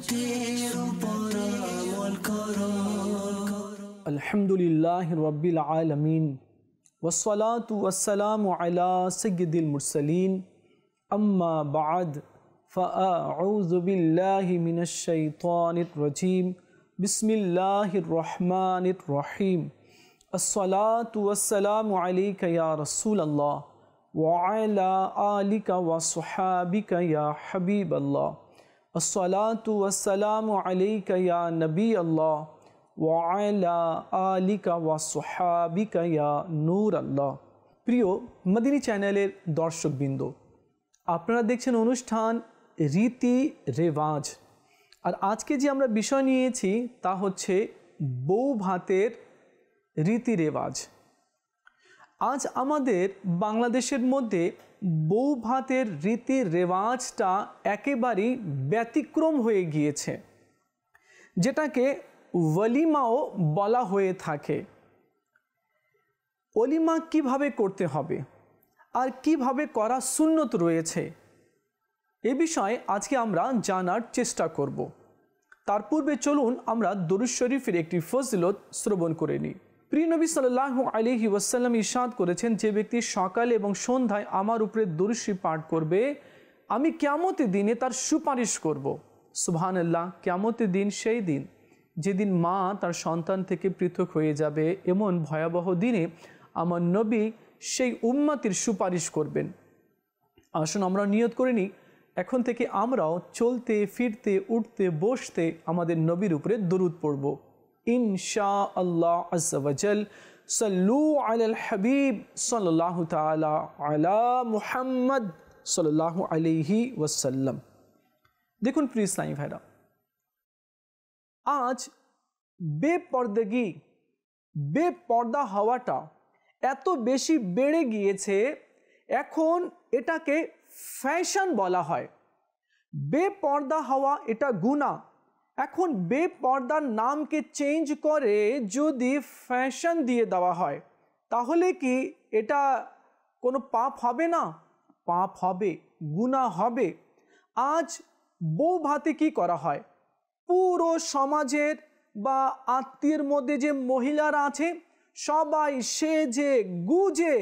সত্যের উপর আমল করো। আলহামদুলিল্লাহি রাব্বিল আলামিন ওয়াসসালাতু ওয়াসসালামু আলা সাইয়্যিদিল মুরসালিন আম্মা বা'দ ফাআউযু বিল্লাহি মিনাশ শাইতানির রাজীম বিসমিল্লাহির রহমানির রহিম আসসালাতু ওয়াসসালামু আলাইকা ইয়া রাসূলাল্লাহ ওয়া আলা আলিকা ওয়া সাহবিকা ইয়া হাবিবাল্লাহ আসসালাতু ওয়াসসালামু আলাইকা ইয়া নবিয়াল্লাহ ওয়া আলা আলিকা ওয়া সাহবিকা ইয়া নূরাল্লাহ। প্রিয় মদিনী চ্যানেলের দর্শকবৃন্দ, আপনারা দেখছেন অনুষ্ঠান রীতি রেওয়াজ। আর আজকে যে আমরা বিষয় নিয়েছি তা হচ্ছে বউ ভাতের রীতি রেওয়াজ। আজ আমাদের বাংলাদেশের মধ্যে বউ ভাতের রীতি রেওয়াজটা একেবারেই ব্যতিক্রম হয়ে গিয়েছে, যেটাকে ওয়ালিমাও বলা হয়ে থাকে। ওলিমা কিভাবে করতে হবে আর কিভাবে করা সুন্নত রয়েছে, এ বিষয়ে আজকে আমরা জানার চেষ্টা করব। তার পূর্বে চলুন আমরা দরুদ শরীফের একটি ফজিলত শ্রবণ করে নিই। প্রিয় নবী সাল্লাল্লাহু আলাইহি ওয়াসাল্লাম ইরশাদ করেছেন, যে ব্যক্তি সকালে এবং সন্ধ্যায় আমার উপরে দরুদ শরীফ পাঠ করবে, আমি কিয়ামতের দিনে তার সুপারিশ করব। সুবহানাল্লাহ। কিয়ামতের দিন সেই দিন যেদিন মা তার সন্তান থেকে পৃথক হয়ে যাবে, এমন ভয়াবহ দিনে আমার নবী সেই উম্মতের সুপারিশ করবেন। আসুন আমরা নিয়ত করে নিই, এখন থেকে আমরাও চলতে ফিরতে উঠতে বসতে আমাদের নবীর উপরে দরুদ পড়ব ইনশাআল্লাহ আজ্জা ওয়া জাল। সাল্লু আলাল হাবিব সাল্লাল্লাহু তাআলা আলা মুহাম্মদ সাল্লাল্লাহু আলাইহি ওয়াসাল্লাম। দেখুন প্রিয় ইসলামী ভাইরা, আজ বেপর্দাগি বেপর্দা হওয়াটা এত বেশি বেড়ে গিয়েছে, এখন এটাকে ফ্যাশন বলা হয়। বেপর্দা হওয়া এটা গুনাহ। এখন বেপর্দার নামকে চেঞ্জ করে যদি ফ্যাশন দিয়ে দেওয়া হয়, তাহলে কি এটা কোনো পাপ হবে না? পাপ হবে, গুনাহ হবে। আজ বউ ভাতে কি করা হয়, পুরো সমাজের বা আত্মীয়ের মধ্যে যে মহিলারা আছে সবাই সেজে গুজে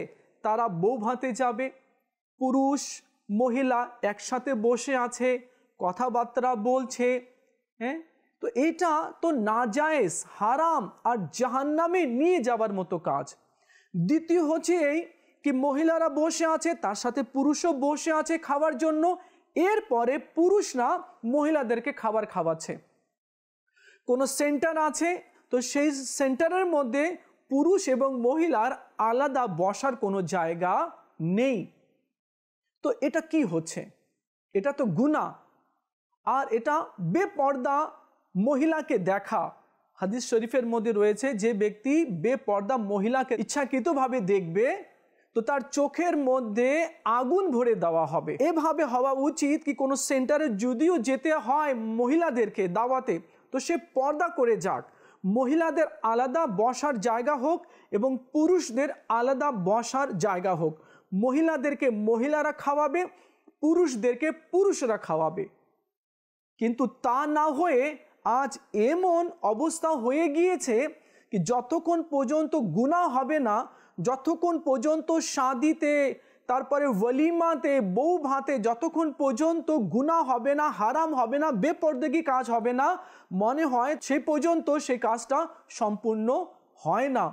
তারা বউ ভাতে যাবে। পুরুষ মহিলা একসাথে বসে আছে, কথাবার্তা বলছে। হ্যাঁ, তো এটা তো নাজায়েজ, হারাম আর জাহান্নামে নিয়ে যাবার মতো কাজ। দ্বিতীয় হচ্ছে এই কি, মহিলারা বসে আছে, তার সাথে পুরুষও বসে আছে খাওয়ার জন্য, এরপরে পুরুষরা মহিলাদেরকে খাবার খাওয়াচ্ছে। কোনো সেন্টার আছে, তো সেই সেন্টারের মধ্যে পুরুষ এবং মহিলার আলাদা বসার কোনো জায়গা নেই। তো এটা কি হচ্ছে? এটা তো গুনাহ, আর এটা বেপর্দা মহিলাকে দেখা। হাদিস শরীফের মধ্যে রয়েছে, যে ব্যক্তি বেপর্দা মহিলাকে ইচ্ছাকৃতভাবে দেখবে তো তার চোখের মধ্যে আগুন ভরে দেওয়া হবে। এভাবে হওয়া উচিত কি, কোনো সেন্টারে যদিও যেতে হয় মহিলাদেরকে দাওয়াতে, তো সে পর্দা করে যাক। মহিলাদের আলাদা বসার জায়গা হোক এবং পুরুষদের আলাদা বসার জায়গা হোক। মহিলাদেরকে মহিলারা খাওয়াবে, পুরুষদেরকে পুরুষরা খাওয়াবে। কিন্তু তা না হয়ে আজ এমন অবস্থা হয়ে গিয়েছে কি, যতক্ষণ পর্যন্ত গুনাহ হবে না, যতক্ষণ পর্যন্ত শাদিতে, তারপরে ওয়ালিমাতে, বউ ভাতে যতক্ষণ পর্যন্ত গুনাহ হবে না, হারাম হবে না, বেপরদেগি কাজ হবে না, মনে হয় সেই পর্যন্ত সেই কাজটা সম্পূর্ণ হয় না।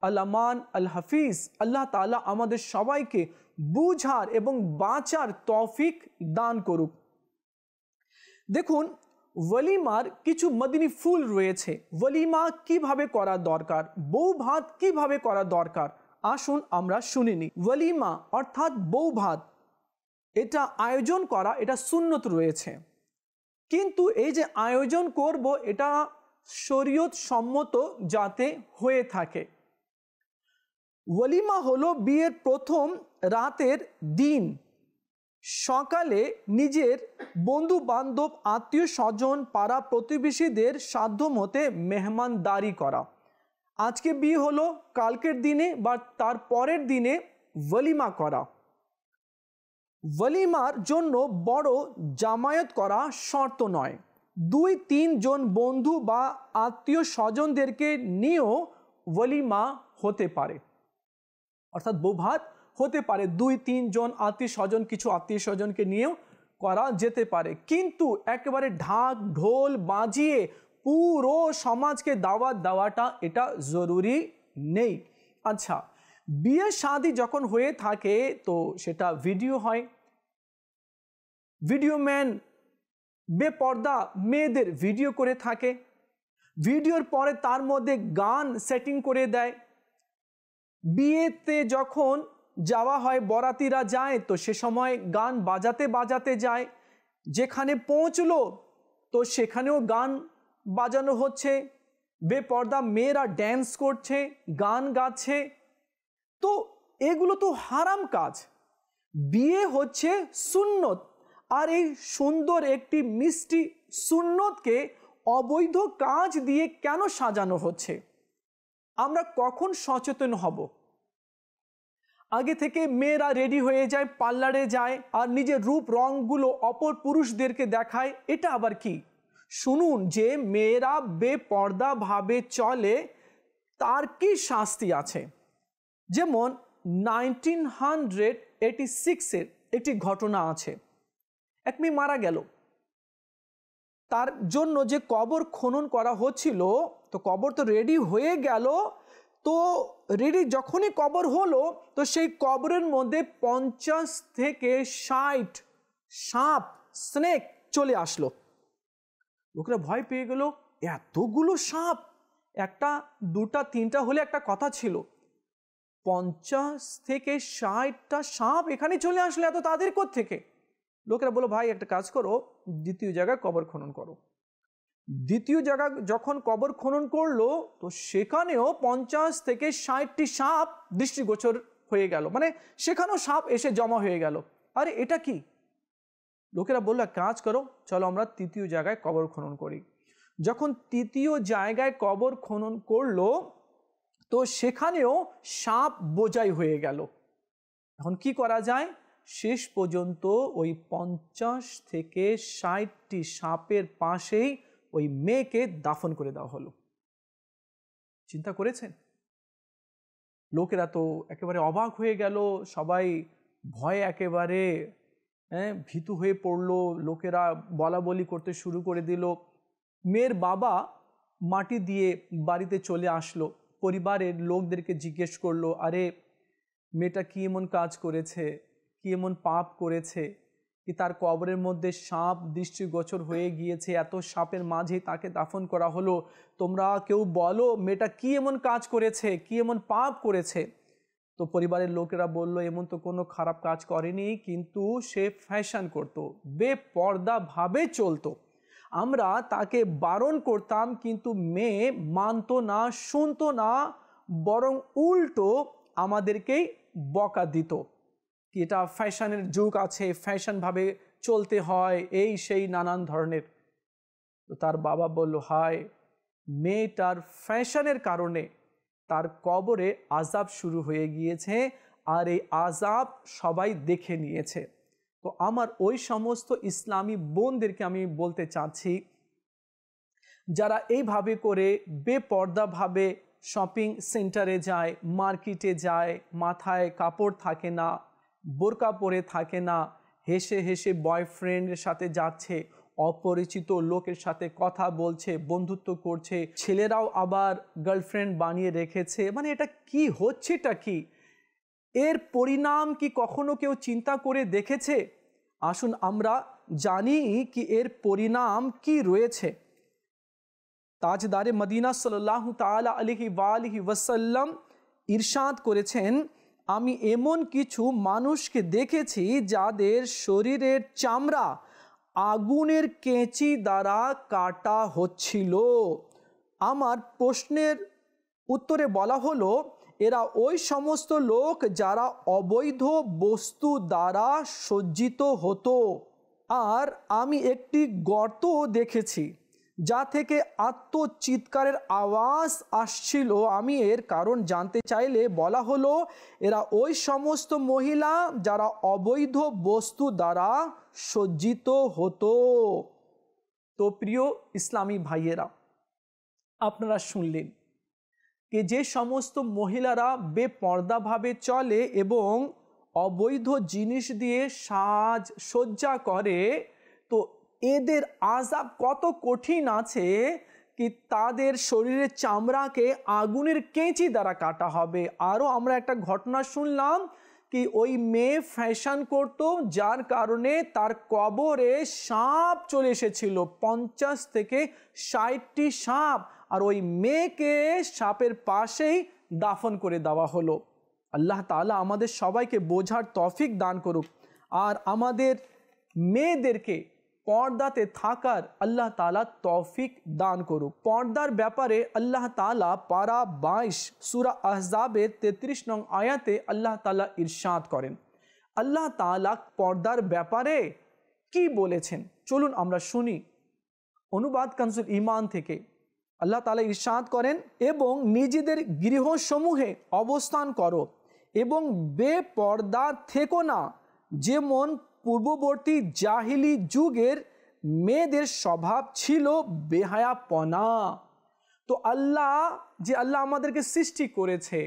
আল-আমান আল-হাফিজ আল্লাহ তাআলা আমাদের সবাইকে বুঝার এবং বাঁচার তৌফিক দান করুক। দেখুন, ওয়ালিমার কিছু মদিনী ফুল রয়েছে। ওয়ালিমা কিভাবে করা দরকার, বউ ভাত কিভাবে করা দরকার, আসুন আমরা শুনে নিই। ওয়ালিমা অর্থাৎ বউ ভাত, এটা আয়োজন করা, এটা সুন্নত রয়েছে। কিন্তু এই যে আয়োজন করব, এটা শরীয়ত সম্মত যাতে হয়ে থাকে। ওয়ালিমা হলো বিয়ের প্রথম রাতের দিন সকালে নিজের বন্ধু বান্ধব, আত্মীয় স্বজন, পাড়া প্রতিবেশীদের সাধ্যমতে মেহমানদারি করা। আজকে বিয়ে হলো, কালকের দিনে বা তার পরের দিনে ওয়ালিমা করা। ওয়ালিমার জন্য বড় জামায়াত করা শর্ত নয়। 2-3 জন বন্ধু বা আত্মীয় স্বজনদেরকে নিয়েও ওয়ালিমা হতে পারে, অর্থাৎ বউ ভাত হতে পারে 2-3 জন আত্মীয় স্বজন, কিছু আত্মীয় স্বজনকে নিয়েও করা যেতে পারে। কিন্তু একেবারে ঢাক ঢোল বাজিয়ে পুরো সমাজকে দাওয়াত দেওয়াটা এটা জরুরি নেই। আচ্ছা, বিয়ে শাদী যখন হয়ে থাকে তো সেটা ভিডিও হয়, ভিডিও ম্যান বেপর্দা মেয়েদের ভিডিও করে থাকে, ভিডিওর পরে তার মধ্যে গান সেটিং করে দেয়। বিয়েতে যখন যাওয়া হয়, বরাতিরা যায়, তো সে সময় গান বাজাতে বাজাতে যায়, যেখানে পৌঁছলো তো সেখানেও গান বাজানো হচ্ছে, বেপর্দা মেয়েরা ড্যান্স করছে, গান গাচ্ছে। তো এগুলো তো হারাম কাজ। বিয়ে হচ্ছে সুন্নত, আর এই সুন্দর একটি মিষ্টি সুন্নতকে অবৈধ কাজ দিয়ে কেন সাজানো হচ্ছে? আমরা কখন সচেতন হব? আগে থেকে মেয়েরা রেডি হয়ে যায়, পার্লারে যায়, আর নিজের রূপ রঙগুলো অপর পুরুষদেরকে দেখায়, এটা আবার কি? শুনুন যে মেয়েরা বেপর্দাভাবে চলে তার কি শাস্তি আছে। যেমন 1986-এর একটি ঘটনা আছে। এক মেয়ে মারা গেল, তার জন্য যে কবর খনন করা হচ্ছিল, তো কবর তো রেডি হয়ে গেল, তো রেডি যখনই কবর হলো তো সেই কবরের মধ্যে 50 থেকে 60 সাপ, স্নেক চলে আসলো। লোকেরা ভয় পেয়ে গেল, এতগুলো সাপ, একটা দুটা তিনটা হলে একটা কথা ছিল, 50 থেকে 60টা সাপ এখানে চলে আসলে এত তাদের কোত্থেকে? লোকেরা বলো, ভাই একটা কাজ করো, দ্বিতীয় জায়গায় কবর খনন করো। দ্বিতীয় জায়গা যখন কবর খনন করলো তো সেখানেও 50 থেকে 60টি সাপ দৃষ্টিগোচর হয়ে গেল, মানে সেখানেও সাপ এসে জমা হয়ে গেল। আরে এটা কি? লোকেরা বললো, কাজ করো, চলো আমরা তৃতীয় জায়গায় কবর খনন করি। যখন তৃতীয় জায়গায় কবর খনন করলো তো সেখানেও সাপ বোঝাই হয়ে গেল। এখন কি করা যায়? শেষ পর্যন্ত ওই 50 থেকে 60টি সাপের পাশেই ওই মেয়েকে দাফন করে দেওয়া হলো। চিন্তা করেছেন? লোকেরা তো একেবারে অবাক হয়ে গেল, সবাই ভয়ে একেবারে ভীতু হয়ে পড়লো। লোকেরা বলা বলি করতে শুরু করে দিল। মেয়ের বাবা মাটি দিয়ে বাড়িতে চলে আসলো, পরিবারের লোকদেরকে জিজ্ঞেস করলো, আরে মেয়েটা কি এমন কাজ করেছে, কি এমন পাপ করেছে কি তার কবরের মধ্যে সাপ দৃষ্টিগোচর হয়ে গিয়েছে, এত সাপের মাঝে তাকে দাফন করা হলো, তোমরা কেউ বলো মেয়েটা কি এমন কাজ করেছে, কি এমন পাপ করেছে? তো পরিবারের লোকেরা বলল, এমন তো কোনো খারাপ কাজ করেনি, কিন্তু সে ফ্যাশন করত, বেপর্দাভাবে চলতো। আমরা তাকে বারণ করতাম কিন্তু মেয়ে মানতো না, শুনতো না, বরং উল্টো আমাদেরকেই বকা দিত কি এটা ফ্যাশনের যুগ আছে, ফ্যাশনভাবে চলতে হয়, এই সেই নানান ধরনের। তো তার বাবা বলল, হায়, মেয়েটার ফ্যাশনের কারণে তার কবরে আযাব শুরু হয়ে গিয়েছে, আর এই আযাব সবাই দেখে নিয়েছে। তো আমার ওই সমস্ত ইসলামী বোনদেরকে আমি বলতে চাচ্ছি, যারা এইভাবে করে বেপর্দাভাবে শপিং সেন্টারে যায়, মার্কেটে যায়, মাথায় কাপড় থাকে না, বোরকা পরে থাকে না, হেসে হেসে বয়ফ্রেন্ডের সাথে যাচ্ছে, অপরিচিত লোকের সাথে কথা বলছে, বন্ধুত্ব করছে, ছেলেরাও আবার গার্লফ্রেন্ড বানিয়ে রেখেছে, মানে এটা কি হচ্ছে? এটা কি? এর পরিণাম কি কখনো কেউ চিন্তা করে দেখেছে? আসুন আমরা জানি কি এর পরিণাম কি রয়েছে। তাজদারে মদিনা সাল্লাল্লাহু তাআলা আলাইহি ওয়াসাল্লাম ইরশাদ করেছেন, আমি এমন কিছু মানুষকে দেখেছি যাদের শরীরের চামড়া আগুনের কেঁচি দ্বারা কাটা হচ্ছিল। আমার প্রশ্নের উত্তরে বলা হলো, এরা ওই সমস্ত লোক যারা অবৈধ বস্তু দ্বারা সজ্জিত হতো। আর আমি একটি গর্ত দেখেছি যা থেকে আত্মচিৎকারের আওয়াজ আসছিল। আমি এর কারণ জানতে চাইলে বলা হলো, এরা ওই সমস্ত মহিলা যারা অবৈধ বস্তু দ্বারা সজ্জিত হতো। তো প্রিয় ইসলামী ভাইয়েরা, আপনারা শুনলেন যে যে সমস্ত মহিলারা বেপর্দাভাবে চলে এবং অবৈধ জিনিস দিয়ে সাজসজ্জা করে, তো এদের আযাব কত কঠিন আছে কি তাদের শরীরের চামড়াকে আগুনের কেঁচি দ্বারা কাটা হবে। আরও আমরা একটা ঘটনা শুনলাম কি ওই মেয়ে ফ্যাশন করতো, যার কারণে তার কবরে সাপ চলে এসেছিল, 50 থেকে 60টি সাপ, আর ওই মেয়েকে সাপের পাশেই দাফন করে দেওয়া হলো। আল্লাহ তাআলা আমাদের সবাইকে বোঝার তৌফিক দান করুক, আর আমাদের মেয়েদেরকে পর্দাতে থাকার আল্লাহ তাআলা তৌফিক দান করুক। পর্দার ব্যাপারে আল্লাহ তাআলা পারা 22 সূরা আহজাবের 33 নং আয়াতে আল্লাহ তাআলা ইরশাদ করেন। আল্লাহ তাআলা পর্দার ব্যাপারে কি বলেছেন চলুন আমরা শুনি। অনুবাদ কানজুল ঈমান থেকে আল্লাহ তাআলা ইরশাদ করেন, এবং নিজেদের গৃহসমূহে অবস্থান করো এবং বেপর্দা থেকো না, যেমন পূর্ববর্তী জাহিলি যুগের মেয়েদের স্বভাব ছিল বেহায়াপনা। তো আল্লাহ আমাদেরকে সৃষ্টি করেছে,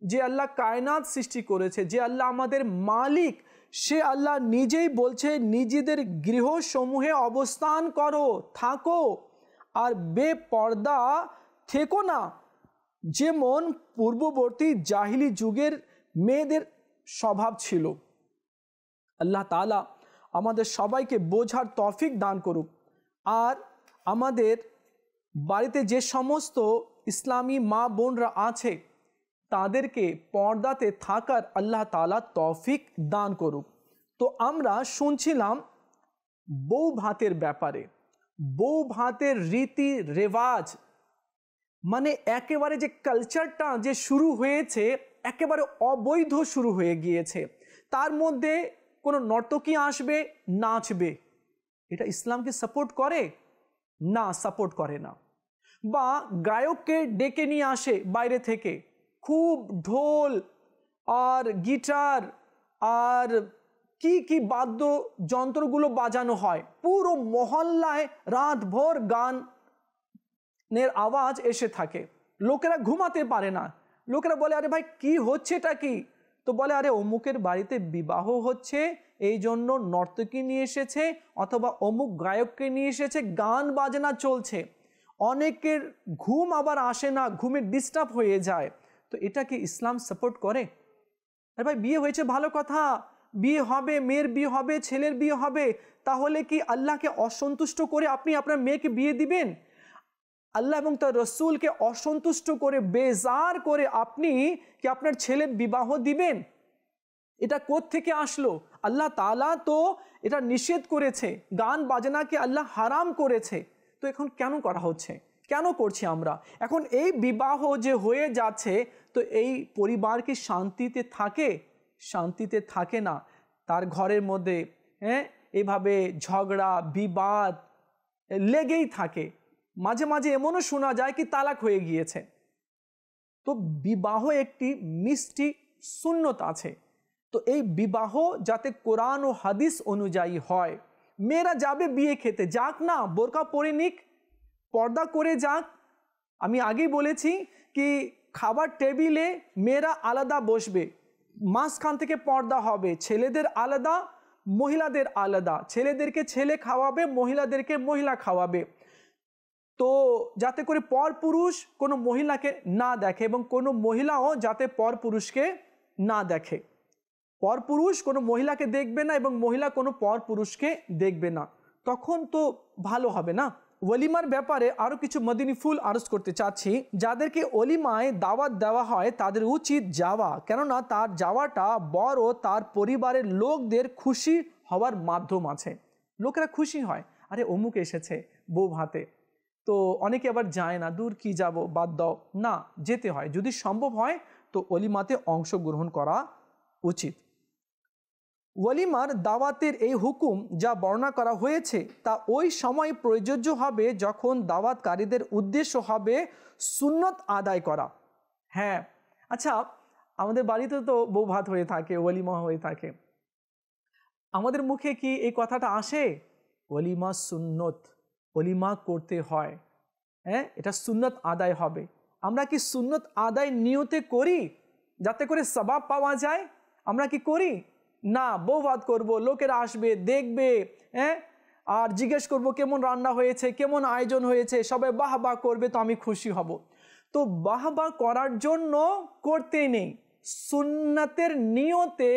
যে আল্লাহ কায়নাত সৃষ্টি করেছে, যে আল্লাহ আমাদের মালিক, সে আল্লাহ নিজেই বলছে নিজেদের গৃহসমূহে অবস্থান করো, থাকো আর বেপর্দা থেকো না, যেমন পূর্ববর্তী জাহিলি যুগের মেয়েদের স্বভাব ছিল। আল্লাহ তাআলা আমাদের সবাইকে বোঝার তৌফিক দান করুক, আর আমাদের বাড়িতে যে সমস্ত ইসলামী মা বোনরা আছে তাদেরকে পর্দাতে থাকার আল্লাহ তাআলা তৌফিক দান করুক। তো আমরা শুনছিলাম বউ ভাতের ব্যাপারে। বউ ভাতের রীতি রেওয়াজ মানে একেবারে যে কালচারটা যে শুরু হয়েছে একেবারে অবৈধ শুরু হয়ে গিয়েছে। তার মধ্যে কোনো নর্তকী আসবে, নাচবে, এটা ইসলামকে সাপোর্ট করে না, সাপোর্ট করে না। বা গায়ককে ডেকে নিয়ে আসে বাইরে থেকে, খুব ঢোল আর গিটার আর কি কি বাদ্য যন্ত্রগুলো বাজানো হয়, পুরো মহল্লায় রাতভর গানের আওয়াজ এসে থাকে, লোকেরা ঘুমাতে পারে না। লোকেরা বলে আরে ভাই কি হচ্ছে এটা কি? তো বলে আরে অমুকের বাড়িতে বিবাহ হচ্ছে, এই জন্য নর্তকী নিয়ে এসেছে, অথবা অমুক গায়ককে নিয়ে এসেছে, গান বাজনা চলছে। অনেকের ঘুম আবার আসে না, ঘুমে ডিস্টার্ব হয়ে যায়। তো এটা কি ইসলাম সাপোর্ট করে? আরে ভাই বিয়ে হয়েছে ভালো কথা, বিয়ে হবে, মেয়ের বিয়ে হবে, ছেলের বিয়ে হবে, তাহলে কি আল্লাহকে অসন্তুষ্ট করে আপনি আপনার মেয়েকে বিয়ে দিবেন? আল্লাহ এবং তার রসুলকে অসন্তুষ্ট করে বেজার করে আপনি কি আপনার ছেলের বিবাহ দিবেন? এটা কোত্থেকে আসলো? আল্লাহ তাআলা তো এটা নিষেধ করেছে, গান বাজনাকে আল্লাহ হারাম করেছে। তো এখন কেন করা হচ্ছে, কেন করছি আমরা? এখন এই বিবাহ যে হয়ে যাচ্ছে, তো এই পরিবার কি শান্তিতে থাকে? শান্তিতে থাকে না। তার ঘরের মধ্যে এইভাবে ঝগড়া বিবাদ লেগেই থাকে। মাঝে মাঝে এমনও শোনা যায় কি তালাক হয়ে গিয়েছে। তো বিবাহ একটি মিষ্টি সুন্নত আছে। তো এই বিবাহ যাতে কোরআন ও হাদিস অনুযায়ী হয়। মেয়েরা যাবে বিয়ে খেতে, যাক না, বোরকা পরে নিক, পর্দা করে যাক। আমি আগেই বলেছি কি খাবার টেবিলে মেয়েরা আলাদা বসবে, মাঝখান থেকে পর্দা হবে, ছেলেদের আলাদা মহিলাদের আলাদা, ছেলেদেরকে ছেলে খাওয়াবে, মহিলাদেরকে মহিলা খাওয়াবে। তো যাতে করে পরপুরুষ কোনো মহিলাকে না দেখে, এবং কোনো মহিলাও যাতে পরপুরুষকে না দেখে। পরপুরুষ কোনো মহিলাকে দেখবে না এবং মহিলা কোনো পরপুরুষকে দেখবে না, তখন তো ভালো হবে না। ওলিমার ব্যাপারে আরও কিছু মদিনী ফুল আরজ করতে চাচ্ছি। যাদেরকে ওলিমায় দাওয়াত দেওয়া হয় তাদের উচিত যাওয়া, কেননা তার যাওয়াটা বড় তার পরিবারের লোকদের খুশি হওয়ার মাধ্যম আছে। লোকেরা খুশি হয়, আরে অমুক এসেছে বউ ভাতে। তো অনেকে আবার যায় না, দূর কি যাব, বাদ দাও, না যেতে হয়। যদি সম্ভব হয় তো ওলিমাতে অংশগ্রহণ করা উচিত। ওয়ালিমার দাওয়াতের এই হুকুম যা বর্ণনা করা হয়েছে তা ওই সময় প্রযোজ্য হবে যখন দাওয়াতকারীদের উদ্দেশ্য হবে সুন্নত আদায় করা। হ্যাঁ, আচ্ছা, আমাদের বাড়িতে তো বউ ভাত হয়ে থাকে, ওয়ালিমা হয়ে থাকে, আমাদের মুখে কি এই কথাটা আসে ওয়ালিমা সুন্নত, ওলিমা করতে হয়। হ্যাঁ, এটা সুন্নত আদায় হবে। আমরা কি সুন্নত আদায় নিয়তে করি যাতে করে সওয়াব পাওয়া যায়? আমরা কি করি? না, বৌভাত করব, লোকেরা আসবে, দেখবে, হ্যাঁ, আর জিজ্ঞেস করব কেমন রান্না হয়েছে, কেমন আয়োজন হয়েছে, সবাই বাহ বাহ করবে তো আমি খুশি হব। তো বাহ বাহ করার জন্য করতে নেই, সুন্নতের নিয়তে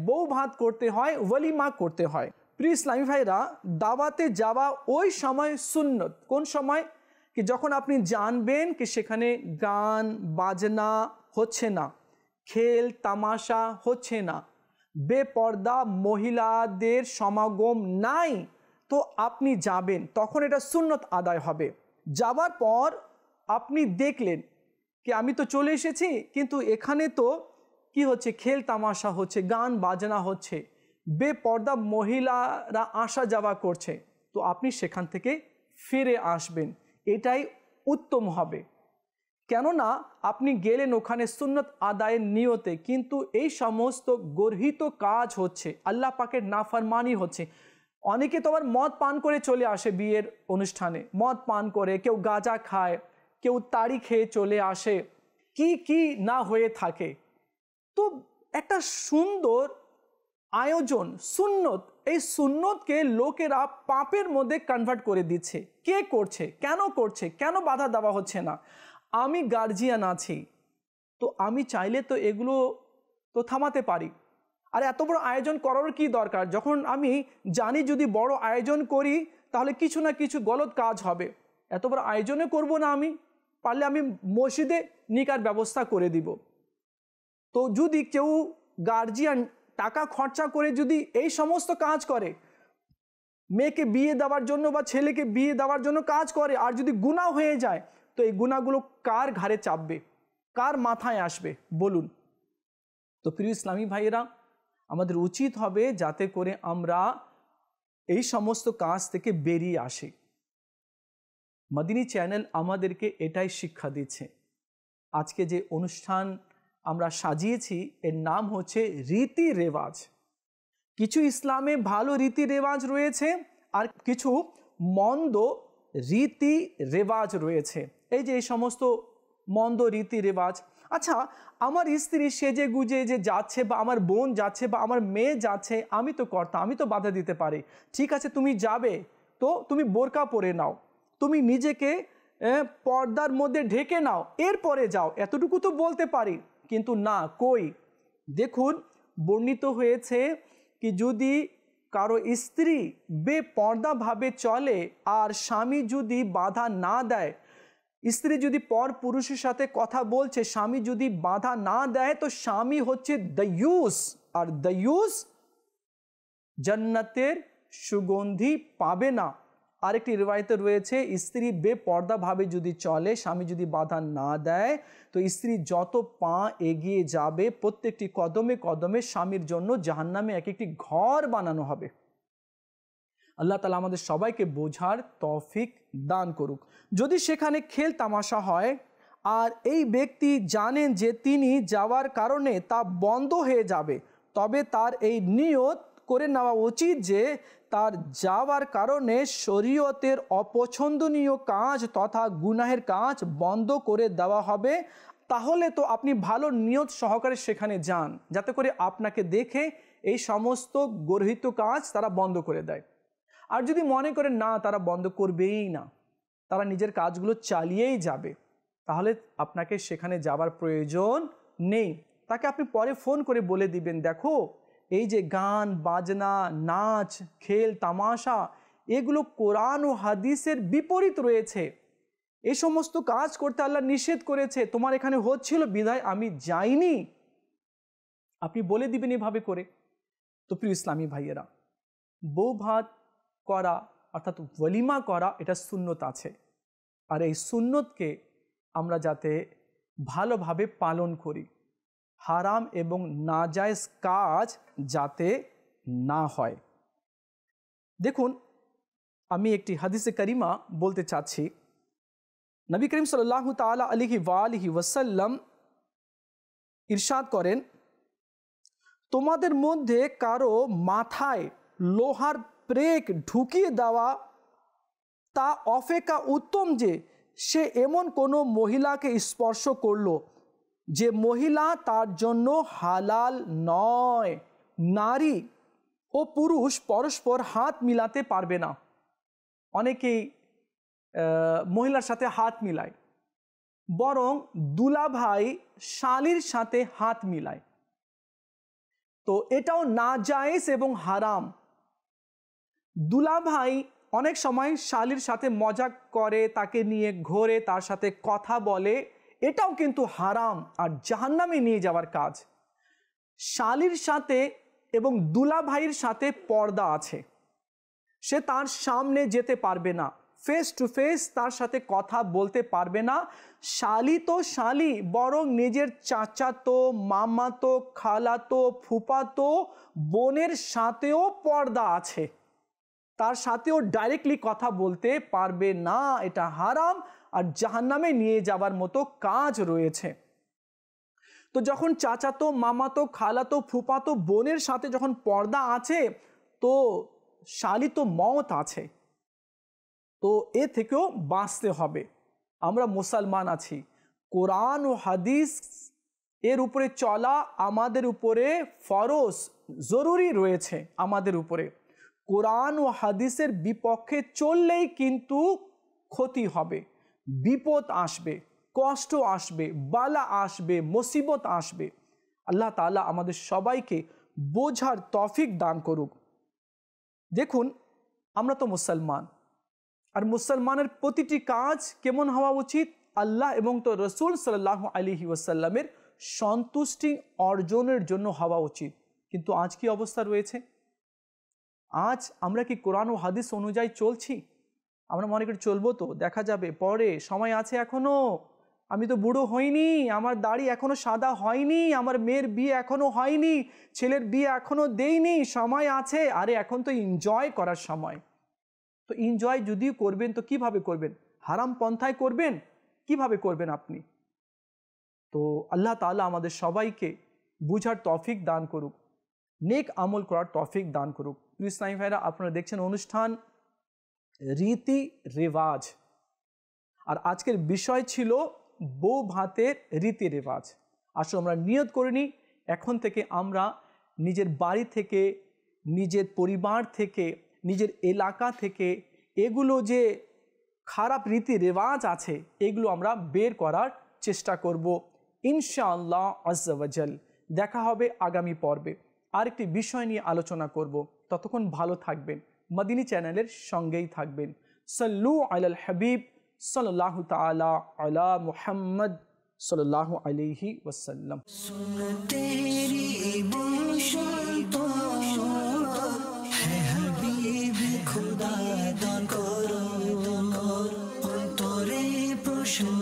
বৌভাত করতে হয়, ওলিমা করতে হয়। প্রিয় ইসলামী ভাইরা, দাওয়াতে যাওয়া ওই সময় সুন্নত। কোন সময়? কি যখন আপনি জানবেন কি সেখানে গান বাজনা হচ্ছে না, খেল তামাশা হচ্ছে না, বেপর্দা মহিলাদের সমাগম নাই, তো আপনি যাবেন, তখন এটা সুন্নত আদায় হবে। যাবার পর আপনি দেখলেন কি আমি তো চলে এসেছি, কিন্তু এখানে তো কি হচ্ছে, খেল তামাশা হচ্ছে, গান বাজনা হচ্ছে, বেপর্দা মহিলারা আসা যাওয়া করছে, তো আপনি সেখান থেকে ফিরে আসবেন, এটাই উত্তম হবে। কেননা আপনি গেলেন ওখানে সুন্নত আদায়ের নিয়তে, কিন্তু এই সমস্ত গর্হিত কাজ হচ্ছে, আল্লাহ পাকের নাফরমানি হচ্ছে। অনেকে তো আবার মদ পান করে চলে আসে বিয়ের অনুষ্ঠানে, মদ পান করে, কেউ গাঁজা খায়, কেউ তাড়ি খেয়ে চলে আসে, কি কি না হয়ে থাকে। তো একটা সুন্দর আয়োজন সুন্নত, এই সুন্নতকে লোকেরা পাপের মধ্যে কনভার্ট করে দিচ্ছে। কে করছে, কেন করছে, কেন বাধা দেওয়া হচ্ছে না? আমি গার্জিয়ান আছি, তো আমি চাইলে তো এগুলো তো থামাতে পারি। আর এত বড় আয়োজন করার কি দরকার? যখন আমি জানি যদি বড় আয়োজন করি তাহলে কিছু না কিছু গলত কাজ হবে, এত বড় আয়োজনে করব না। আমি পারলে আমি মসজিদে নিকার ব্যবস্থা করে দিব। তো যদি কেউ গার্জিয়ান টাকা খরচা করে যদি এই সমস্ত কাজ করে, মেয়েকে বিয়ে দেওয়ার জন্য বা ছেলেকে বিয়ে দেওয়ার জন্য কাজ করে, আর যদি গুনাহ হয়ে যায়, তো এই গুনাহগুলো কার ঘাড়ে চাপবে, কার মাথায় আসবে বলুন? তো প্রিয় ইসলামী ভাইয়েরা, আমাদের উচিত হবে যাতে করে আমরা এই সমস্ত কাজ থেকে বেরিয়ে আসি। মদিনী চ্যানেল আমাদেরকে এটাই শিক্ষা দিচ্ছে। আজকে যে অনুষ্ঠান আমরা সাজিয়েছি এর নাম হচ্ছে রীতি রেওয়াজ। কিছু ইসলামে ভালো রীতি রেওয়াজ রয়েছে আর কিছু মন্দ রীতি রেওয়াজ রয়েছে। এই যে এই সমস্ত মন্দ রীতি রেওয়াজ, আচ্ছা আমার স্ত্রী সেজে গুজে যে যাচ্ছে, বা আমার বোন যাচ্ছে, বা আমার মেয়ে যাচ্ছে, আমি তো কর্তা, আমি তো বাধা দিতে পারি। ঠিক আছে, তুমি যাবে তো তুমি বোরকা পরে নাও, তুমি নিজেকে পর্দার মধ্যে ঢেকে নাও, এরপরে যাও, এতটুকু তো বলতে পারি। কিন্তু না, কই? দেখুন, বর্ণিত হয়েছে কি যদি কারো স্ত্রী বেপর্দাভাবে চলে আর স্বামী যদি বাধা না দেয়, স্ত্রী যদি পর পুরুষের সাথে কথা বলছে, স্বামী যদি বাধা না দেয়, তো স্বামী হচ্ছে দায়ুস, আর দায়ুস জান্নাতের সুগন্ধি পাবে না। আরেকটি রিওয়ায়েতে রয়েছে, স্ত্রী বেপর্দাভাবে যদি চলে, স্বামী যদি বাধা না দেয়, তো স্ত্রী যত পা এগিয়ে যাবে, প্রত্যেকটি কদমে কদমে স্বামীর জন্য জাহান্নামে এক একটি ঘর বানানো হবে। আল্লাহ তাআলা আমাদের সবাইকে বোঝার তৌফিক দান করুক। যদি সেখানে খেল তামাশা হয় আর এই ব্যক্তি জানেন যে তিনি যাওয়ার কারণে তা বন্ধ হয়ে যাবে, তবে তার এই নিয়ত করে নেওয়া উচিত যে তার যাওয়ার কারণে শরীয়তের অপছন্দনীয় কাজ তথা গুনাহের কাজ বন্ধ করে দেওয়া হবে। তাহলে তো আপনি ভালো নিয়ত সহকারে সেখানে যান, যাতে করে আপনাকে দেখে এই সমস্ত গর্হিত কাজ তারা বন্ধ করে দেয়। আর যদি মনে করেন না তারা বন্ধ করবেই না, তারা নিজের কাজগুলো চালিয়েই যাবে, তাহলে আপনাকে সেখানে যাবার প্রয়োজন নেই। তাকে আপনি পরে ফোন করে বলে দিবেন, দেখো এই যে গান বাজনা নাচ খেল তামাশা এগুলো কোরআন ও হাদিসের বিপরীত রয়েছে, এই সমস্ত কাজ করতে আল্লাহ নিষেধ করেছে, তোমার এখানে হচ্ছিল বিধায় আমি যাইনি। আপনি বলে দিবেন এভাবে করে। তো প্রিয় ইসলামী ভাইয়েরা, বউ ভাত করা অর্থাৎ ওয়ালিমা করা এটা সুন্নত আছে, আর এই সুন্নতকে আমরা যাতে ভালোভাবে পালন করি, হারাম এবং নাজায়েজ কাজ যাতে না হয়। দেখুন, আমি একটি হাদিসে কারিমা বলতে চাচ্ছি। নবী করিম সাল্লাল্লাহু তাআলা আলাইহি ওয়াসাল্লাম ইরশাদ করেন, তোমাদের মধ্যে কারো মাথায় লোহার প্রেক ঢুকিয়ে দেওয়া তা অপেক্ষা উত্তম যে সে এমন কোনো মহিলাকে স্পর্শ করলো যে মহিলা তার জন্য হালাল নয়। নারী ও পুরুষ পরস্পর হাত মিলাতে পারবে না। অনেকেই মহিলার সাথে হাত মিলায়, বরং দুলাভাই শালীর সাথে হাত মিলায়। তো এটাও নাজায়েজ এবং হারাম। দুলাভাই অনেক সময় শালীর সাথে মজাক করে, তাকে নিয়ে ঘোরে, তার সাথে কথা বলে, এটাও কিন্তু হারাম আর জাহান্নামে নিয়ে যাওয়ার কাজ। শালীর সাথে এবং দুলাভাইয়ের সাথে পর্দা আছে, সে তার সামনে যেতে পারবে না, ফেস টু ফেস তার সাথে কথা বলতে পারবে না। শালী তো শালী, বরং নিজের চাচাতো, মামাতো, খালাতো, ফুপাতো বোনের সাথেও পর্দা আছে, তার সাথেও ডাইরেক্টলি কথা বলতে পারবে না। এটা হারাম আর জাহান্নামে নিয়ে যাবার মতো কাজ রয়েছে। তো যখন চাচাতো, মামাতো, খালাতো, ফুপাতো বোনের সাথে যখন পর্দা আছে, তো শালী তো মওত আছে, তো এ থেকেও বাঁচতে হবে। আমরা মুসলমান আছি, কোরআন ও হাদিস এর উপরে চলা আমাদের উপরে ফরজ, জরুরি রয়েছে আমাদের উপরে। কোরআন ও হাদিসের বিপক্ষে চললেই কিন্তু ক্ষতি হবে, বিপদ আসবে, কষ্ট আসবে, বালা আসবে, মুসিবত আসবে। আল্লাহ তাআলা আমাদের সবাইকে বোঝার তৌফিক দান করুক। দেখুন, আমরা তো মুসলমান, আর মুসলমানের প্রতিটি কাজ কেমন হওয়া উচিত? আল্লাহ এবং তো রসুল সাল্লাল্লাহু আলাইহি ওয়াসাল্লামের সন্তুষ্টি অর্জনের জন্য হওয়া উচিত। কিন্তু আজ কি অবস্থা রয়েছে? আজ আমরা কি কোরআন ও হাদিস অনুযায়ী চলছি? আমরা মনে করি চলবো, তো দেখা যাবে পরে, সময় আছে এখনো, আমি তো বুড়ো হইনি, আমার দাড়ি এখনো সাদা হয়নি, আমার মেয়ের বিয়ে এখনো হয়নি, ছেলের বিয়ে এখনো দেইনি, সময় আছে। আরে এখন তো এনজয় করার সময়। তো এনজয় যদিও করবেন, তো কিভাবে করবেন? হারাম পন্থায় করবেন? কিভাবে করবেন আপনি? তো আল্লাহ তাআলা আমাদের সবাইকে বুঝার তৌফিক দান করুক, নেক আমল করার তৌফিক দান করুক। ইসলামী ভাইরা, আপনারা দেখছেন অনুষ্ঠান রীতি রেওয়াজ, আর আজকের বিষয় ছিল বউ ভাতের রীতি রেওয়াজ। আসলে আমরা নিয়ত করে নিই, এখন থেকে আমরা নিজের বাড়ি থেকে, নিজের পরিবার থেকে, নিজের এলাকা থেকে এগুলো যে খারাপ রীতি রেওয়াজ আছে, এগুলো আমরা বের করার চেষ্টা করব ইনশাআল্লাহ আজ্জা ওয়াজাল। দেখা হবে আগামী পর্বে, আরেকটি বিষয় নিয়ে আলোচনা করব। ততক্ষণ ভালো থাকবেন, মদিনী চ্যানেলের সঙ্গেই থাকবেন। সাল্লু আলাল হাবিব সাল্লাল্লাহু তাআলা আলা মুহাম্মদ সাল্লাল্লাহু আলাইহি ওয়াসাল্লাম। तेरी বসন্ত হে হাবিব খুদা দান করো অন্তরে প্রশান্ত।